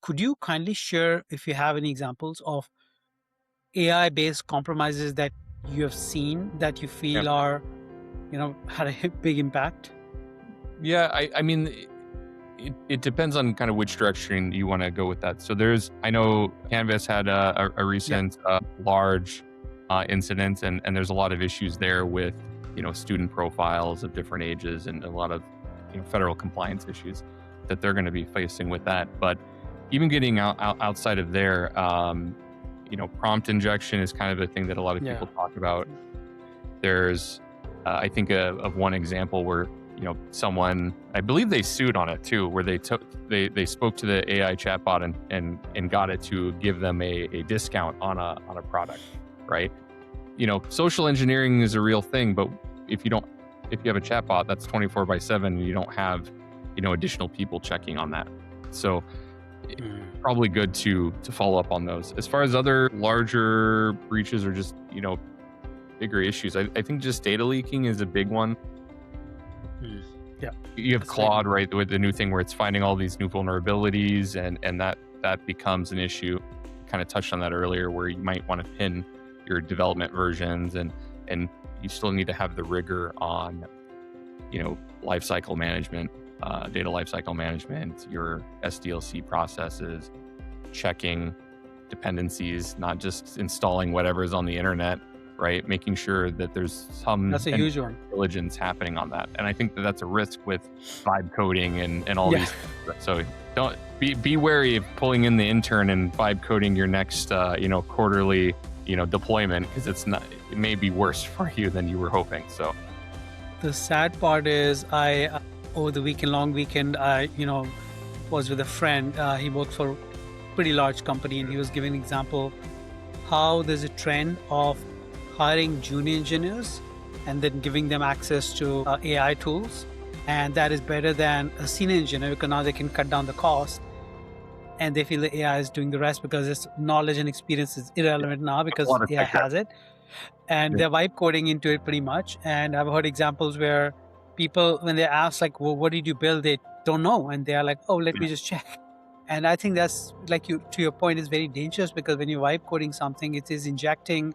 Could you kindly share if you have any examples of AI-based compromises that you have seen that you Yeah. feel are, had a big impact? Yeah, I mean, it depends on kind of which direction you want to go with that. So I know Canvas had a Yeah. recent large incident, and there's a lot of issues there with, student profiles of different ages and a lot of, federal compliance issues that they're going to be facing with that. But even getting outside of there, prompt injection is kind of a thing that a lot of Yeah. people talk about. There's, I think of one example where, someone, I believe they sued on it too, where they spoke to the AI chatbot and got it to give them a discount on a product, right? Social engineering is a real thing, but if you don't, if you have a chatbot that's 24/7 and you don't have, additional people checking on that. So Mm. probably good to follow up on those. As far as other larger breaches or just, bigger issues, I think just data leaking is a big one. Mm. Yeah. You have That's very Claude, good. right, with the new thing where it's finding all these new vulnerabilities, and that becomes an issue. Kind of touched on that earlier, where you might want to pin your development versions, and you still need to have the rigor on, lifecycle management, data lifecycle management, your SDLC processes, checking dependencies, not just installing whatever is on the internet, right? Making sure that there's some That's a huge one. diligence happening on that. And I think that that's a risk with vibe coding and all Yeah. these. So don't be wary of pulling in the intern and vibe coding your next, quarterly, deployment, because it may be worse for you than you were hoping. So The sad part is over the long weekend, I, was with a friend. He worked for a pretty large company, and he was giving an example how there's a trend of hiring junior engineers and then giving them access to AI tools. And that is better than a senior engineer because now they can cut down the cost, and they feel the AI is doing the rest because its knowledge and experience is yeah, irrelevant now a because lot of AI tech debt. has it. And Yeah. they're vibe coding into it pretty much. And I've heard examples where people, when they ask like, well, what did you build? They don't know. And they are like, oh, let me just check. And I think that's, like, to your point, is very dangerous because when you're vibe coding something, it is injecting,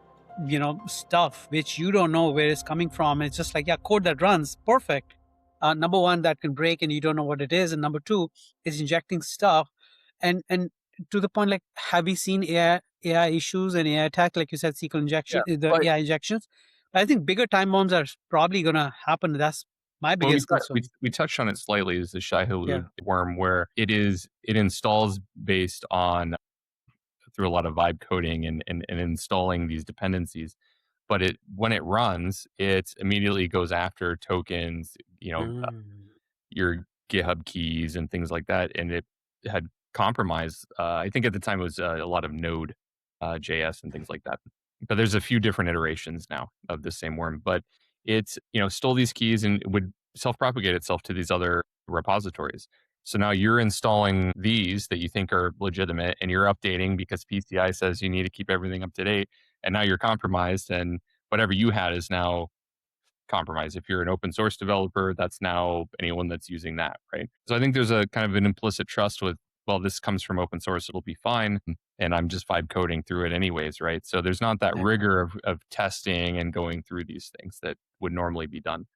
stuff which you don't know where it's coming from. And it's just like, yeah, code that runs perfect. Number one, that can break and you don't know what it is. And number two, is injecting stuff. And to the point, like, have we seen AI issues and AI attack, like you said, SQL Yeah. injection, the But AI injections? I think bigger time bombs are probably going to happen. That's my Well, biggest concern. we touched on it slightly, is the Yeah. Shai-Hulud worm, where it installs based on, through a lot of vibe coding and installing these dependencies. But when it runs, it immediately goes after tokens, Mm. your GitHub keys and things like that. And it had compromised, I think at the time it was a lot of Node JS and things like that. But there's a few different iterations now of the same worm. But it, stole these keys and would self-propagate itself to these other repositories. So now you're installing these that you think are legitimate, and you're updating because PCI says you need to keep everything up to date. And now you're compromised, and whatever you had is now compromised. If you're an open source developer, that's now anyone that's using that, right? So I think there's a kind of an implicit trust with, well, this comes from open source, it'll be fine. And I'm just vibe coding through it anyways, right? So there's not that Yeah. rigor of testing and going through these things that would normally be done.